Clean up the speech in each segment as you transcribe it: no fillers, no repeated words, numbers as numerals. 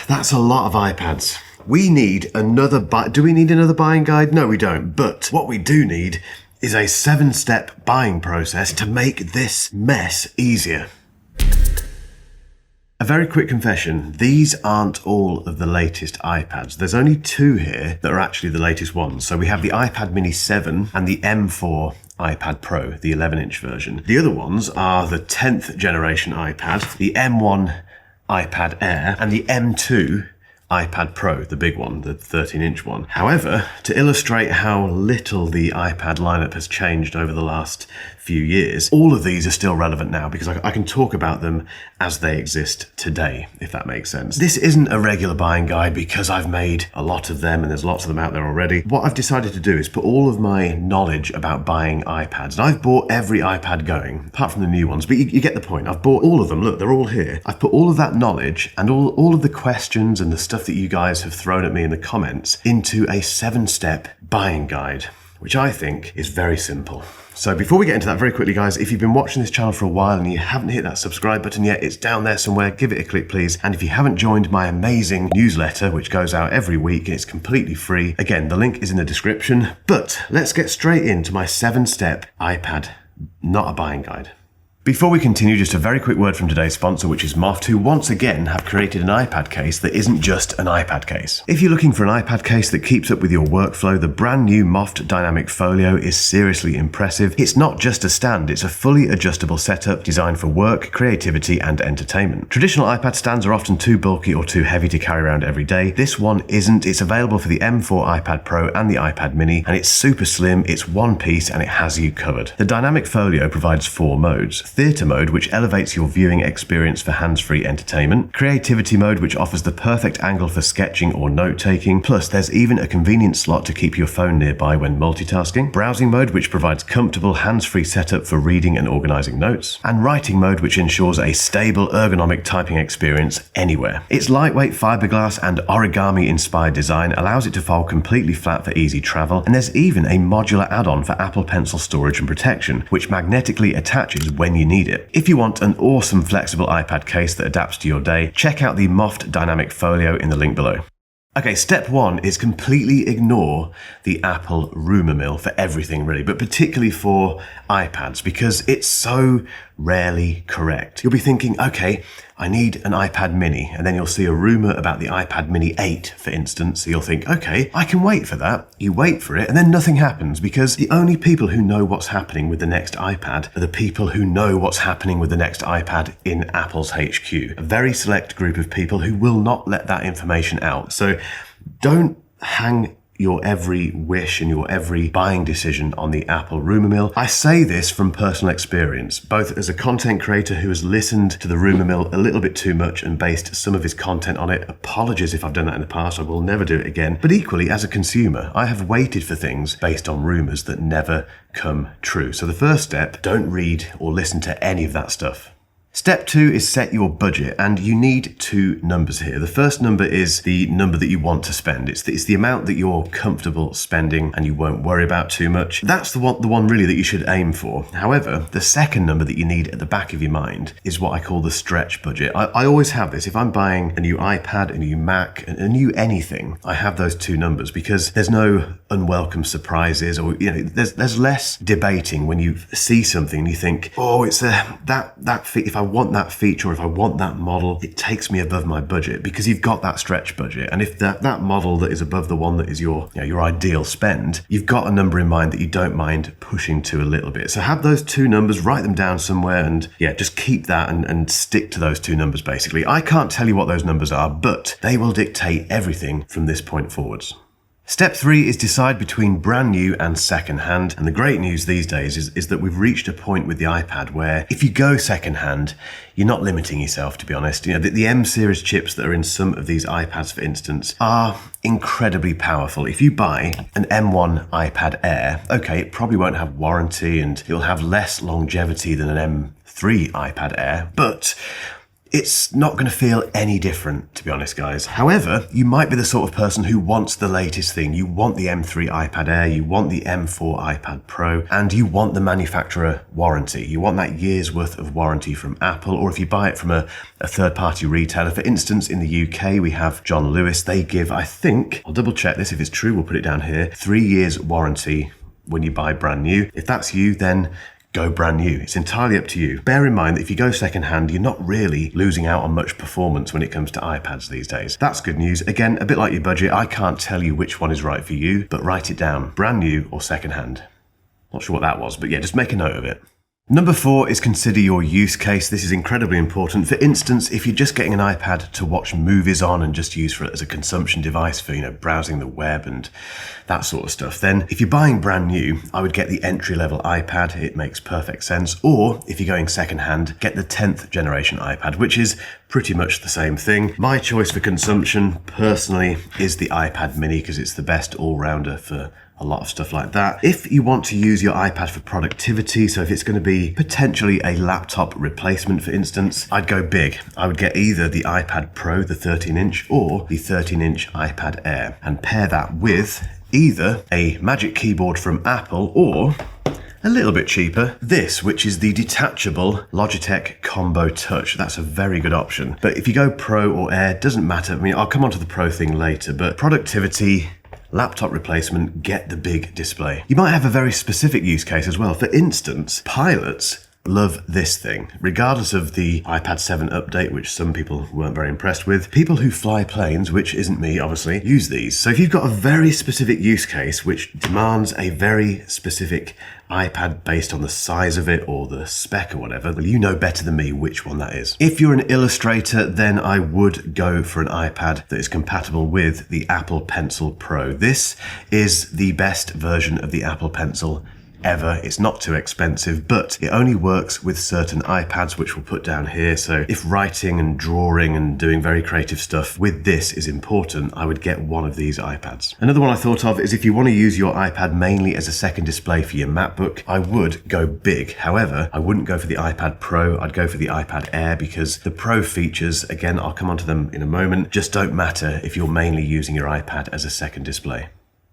That's a lot of iPads. We need another do we need another buying guide? No, we don't. But what we do need is a 7-step buying process to make this mess easier. A very quick confession, these aren't all of the latest iPads. There's only 2 here that are actually the latest ones. So we have the iPad mini 7 and the M4 iPad Pro, the 11-inch version. The other ones are the 10th generation iPad, the M1 iPad Air, and the M2 iPad Pro, the big one, the 13-inch one. However, to illustrate how little the iPad lineup has changed over the last few years, all of these are still relevant now because I can talk about them as they exist today, if that makes sense. This isn't a regular buying guide because I've made a lot of them and there's lots of them out there already. What I've decided to do is put all of my knowledge about buying iPads, and I've bought every iPad going, apart from the new ones, but you get the point. I've bought all of them. Look, they're all here. I've put all of that knowledge and all of the questions and the stuff that you guys have thrown at me in the comments into a 7-step buying guide, which I think is very simple. So before we get into that, very quickly guys, if you've been watching this channel for a while and you haven't hit that subscribe button yet, it's down there somewhere, give it a click please. And if you haven't joined my amazing newsletter, which goes out every week and it's completely free, again, the link is in the description. But let's get straight into my 7-step iPad, not a buying guide. Before we continue, just a very quick word from today's sponsor, which is Moth, who once again have created an iPad case that isn't just an iPad case. If you're looking for an iPad case that keeps up with your workflow, the brand new Moth Dynamic Folio is seriously impressive. It's not just a stand, it's a fully adjustable setup designed for work, creativity, and entertainment. Traditional iPad stands are often too bulky or too heavy to carry around every day. This one isn't. It's available for the M4 iPad Pro and the iPad mini, and it's super slim, it's one piece, and it has you covered. The Dynamic Folio provides 4 modes. Theatre mode, which elevates your viewing experience for hands-free entertainment. Creativity mode, which offers the perfect angle for sketching or note-taking. Plus, there's even a convenient slot to keep your phone nearby when multitasking. Browsing mode, which provides comfortable hands-free setup for reading and organizing notes. And writing mode, which ensures a stable, ergonomic typing experience anywhere. Its lightweight fiberglass and origami-inspired design allows it to fold completely flat for easy travel. And there's even a modular add-on for Apple Pencil storage and protection, which magnetically attaches when you need it. If you want an awesome flexible iPad case that adapts to your day, check out the Moth Dynamic Folio in the link below. Okay, step 1 is completely ignore the Apple rumor mill for everything really, but particularly for iPads because it's so rarely correct. You'll be thinking, okay, I need an iPad mini, and then you'll see a rumor about the iPad mini 8, for instance. So you'll think, okay, I can wait for that. You wait for it, and then nothing happens because the only people who know what's happening with the next iPad are the people who know what's happening with the next iPad in Apple's HQ. A very select group of people who will not let that information out. So don't hang your every wish and your every buying decision on the Apple rumor mill. I say this from personal experience, both as a content creator who has listened to the rumor mill a little bit too much and based some of his content on it. Apologies if I've done that in the past, I will never do it again. But equally, as a consumer, I have waited for things based on rumors that never come true. So the first step, don't read or listen to any of that stuff. Step 2 is set your budget, and you need 2 numbers here. The first number is the number that you want to spend. It's the amount that you're comfortable spending and you won't worry about too much. That's the one really that you should aim for. However, the second number that you need at the back of your mind is what I call the stretch budget. I always have this. If I'm buying a new iPad, a new Mac, a new anything, I have those 2 numbers because there's no unwelcome surprises, or there's less debating when you see something and you think, oh, it's if I want that feature or if I want that model, it takes me above my budget because you've got that stretch budget. And if that model that is above the one that is your ideal spend, you've got a number in mind that you don't mind pushing to a little bit. So have those 2 numbers, write them down somewhere, and just keep that and stick to those 2 numbers basically. I can't tell you what those numbers are, but they will dictate everything from this point forwards. Step 3 is decide between brand new and secondhand. And the great news these days is that we've reached a point with the iPad where if you go secondhand, you're not limiting yourself, to be honest. The M series chips that are in some of these iPads, for instance, are incredibly powerful. If you buy an M1 iPad Air, okay, it probably won't have warranty and it'll have less longevity than an M3 iPad Air, but it's not going to feel any different, to be honest, guys. However, you might be the sort of person who wants the latest thing. You want the M3 iPad Air, you want the M4 iPad Pro, and you want the manufacturer warranty. You want that year's worth of warranty from Apple, or if you buy it from a third-party retailer. For instance, in the UK, we have John Lewis. They give, I think, I'll double check this if it's true, we'll put it down here, 3 years warranty when you buy brand new. If that's you, then go brand new. It's entirely up to you. Bear in mind that if you go secondhand, you're not really losing out on much performance when it comes to iPads these days. That's good news. Again, a bit like your budget, I can't tell you which one is right for you, but write it down. Brand new or secondhand. Not sure what that was, but yeah, just make a note of it. Number 4 is consider your use case. This is incredibly important. For instance, if you're just getting an iPad to watch movies on and just use for it as a consumption device for, browsing the web and that sort of stuff, then if you're buying brand new, I would get the entry-level iPad. It makes perfect sense. Or if you're going secondhand, get the 10th generation iPad, which is pretty much the same thing. My choice for consumption, personally, is the iPad mini because it's the best all-rounder for a lot of stuff like that. If you want to use your iPad for productivity, so if it's going to be potentially a laptop replacement, for instance, I'd go big. I would get either the iPad Pro, the 13-inch, or the 13-inch iPad Air, and pair that with either a Magic Keyboard from Apple or, a little bit cheaper, this, which is the detachable Logitech Combo Touch. That's a very good option. But if you go Pro or Air, doesn't matter. I mean, I'll come on to the Pro thing later, but productivity, laptop replacement, get the big display. You might have a very specific use case as well. For instance, pilots love this thing. Regardless of the iPad 7 update, which some people weren't very impressed with, people who fly planes, which isn't me, obviously, use these. So if you've got a very specific use case which demands a very specific iPad based on the size of it or the spec or whatever, well, you know better than me which one that is. If you're an illustrator, then I would go for an iPad that is compatible with the Apple Pencil Pro. This is the best version of the Apple Pencil ever. It's not too expensive, but it only works with certain iPads, which we'll put down here. So if writing and drawing and doing very creative stuff with this is important, I would get one of these iPads. Another one I thought of is if you want to use your iPad mainly as a second display for your MacBook, I would go big. However, I wouldn't go for the iPad Pro, I'd go for the iPad Air because the Pro features, again, I'll come onto them in a moment, just don't matter if you're mainly using your iPad as a second display.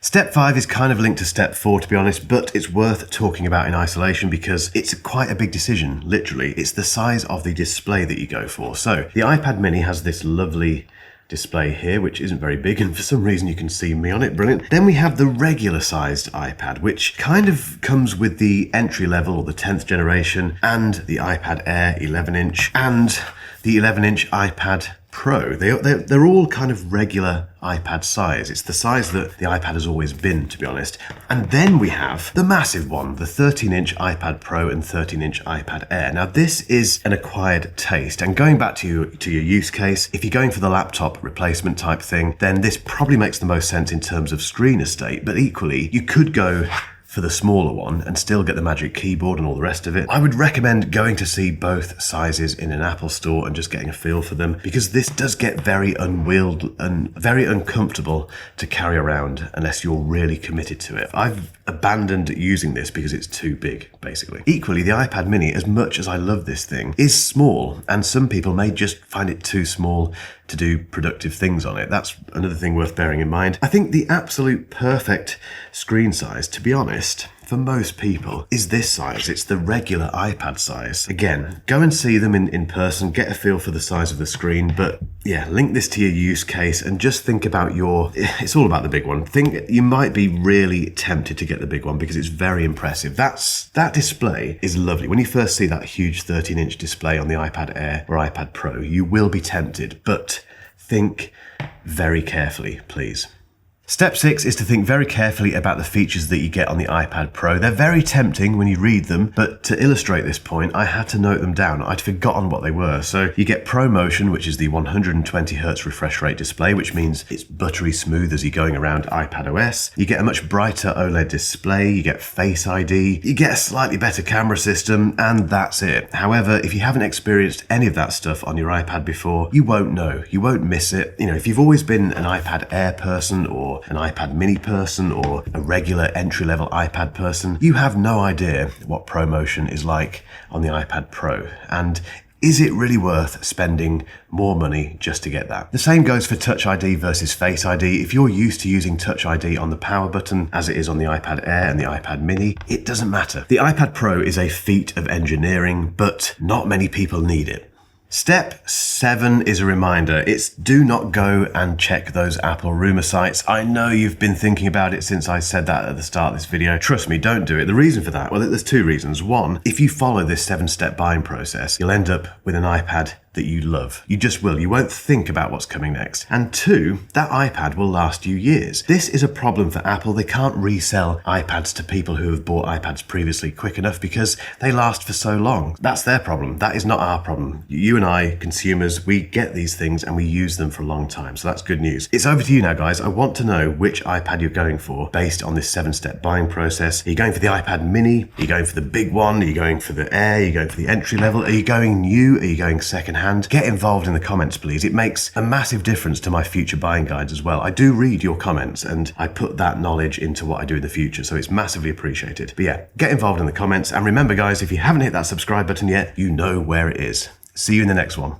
Step 5 is kind of linked to step 4, to be honest, but it's worth talking about in isolation because it's quite a big decision, literally. It's the size of the display that you go for. So the iPad mini has this lovely display here, which isn't very big, and for some reason you can see me on it, brilliant. Then we have the regular sized iPad, which kind of comes with the entry level or the 10th generation, and the iPad Air 11-inch, and the 11-inch iPad Pro. They're all kind of regular iPad size. It's the size that the iPad has always been, to be honest. And then we have the massive one, the 13-inch iPad Pro and 13-inch iPad Air. Now this is an acquired taste, and going back to your use case, if you're going for the laptop replacement type thing, then this probably makes the most sense in terms of screen estate, but equally you could go for the smaller one and still get the Magic Keyboard and all the rest of it. I would recommend going to see both sizes in an Apple store and just getting a feel for them, because this does get very unwieldy and very uncomfortable to carry around unless you're really committed to it. I've abandoned using this because it's too big, basically. Equally, the iPad mini, as much as I love this thing, is small, and some people may just find it too small to do productive things on it. That's another thing worth bearing in mind. I think the absolute perfect screen size, to be honest, for most people, is this size. It's the regular iPad size. Again, go and see them in person, get a feel for the size of the screen, but yeah, link this to your use case and just think about it's all about the big one. You might be really tempted to get the big one because it's very impressive. That display is lovely. When you first see that huge 13-inch display on the iPad Air or iPad Pro, you will be tempted, but think very carefully, please. Step 6 is to think very carefully about the features that you get on the iPad Pro. They're very tempting when you read them, but to illustrate this point, I had to note them down. I'd forgotten what they were. So you get Pro Motion, which is the 120Hz refresh rate display, which means it's buttery smooth as you're going around iPad OS. You get a much brighter OLED display, you get Face ID, you get a slightly better camera system, and that's it. However, if you haven't experienced any of that stuff on your iPad before, you won't know. You won't miss it. If you've always been an iPad Air person or an iPad mini person or a regular entry-level iPad person, you have no idea what ProMotion is like on the iPad Pro. And Is it really worth spending more money just to get that? The same goes for Touch ID versus Face ID. If you're used to using Touch ID on the power button as it is on the iPad Air and the iPad Mini, it doesn't matter. The iPad Pro is a feat of engineering, but not many people need it. Step 7 is a reminder. It's do not go and check those Apple rumor sites. I know you've been thinking about it since I said that at the start of this video. Trust me, don't do it. The reason for that, well, there's 2 reasons. 1, if you follow this 7-step buying process, you'll end up with an iPad that you love. You just will. You won't think about what's coming next. And 2, that iPad will last you years. This is a problem for Apple. They can't resell iPads to people who have bought iPads previously quick enough because they last for so long. That's their problem. That is not our problem. You and I, consumers, we get these things and we use them for a long time. So that's good news. It's over to you now, guys. I want to know which iPad you're going for based on this 7-step buying process. Are you going for the iPad Mini? Are you going for the big one? Are you going for the Air? Are you going for the entry level? Are you going new? Are you going secondhand? Get involved in the comments, please. It makes a massive difference to my future buying guides as well. I do read your comments and I put that knowledge into what I do in the future, so it's massively appreciated. But yeah, get involved in the comments. And remember, guys, if you haven't hit that subscribe button yet, you know where it is. See you in the next one.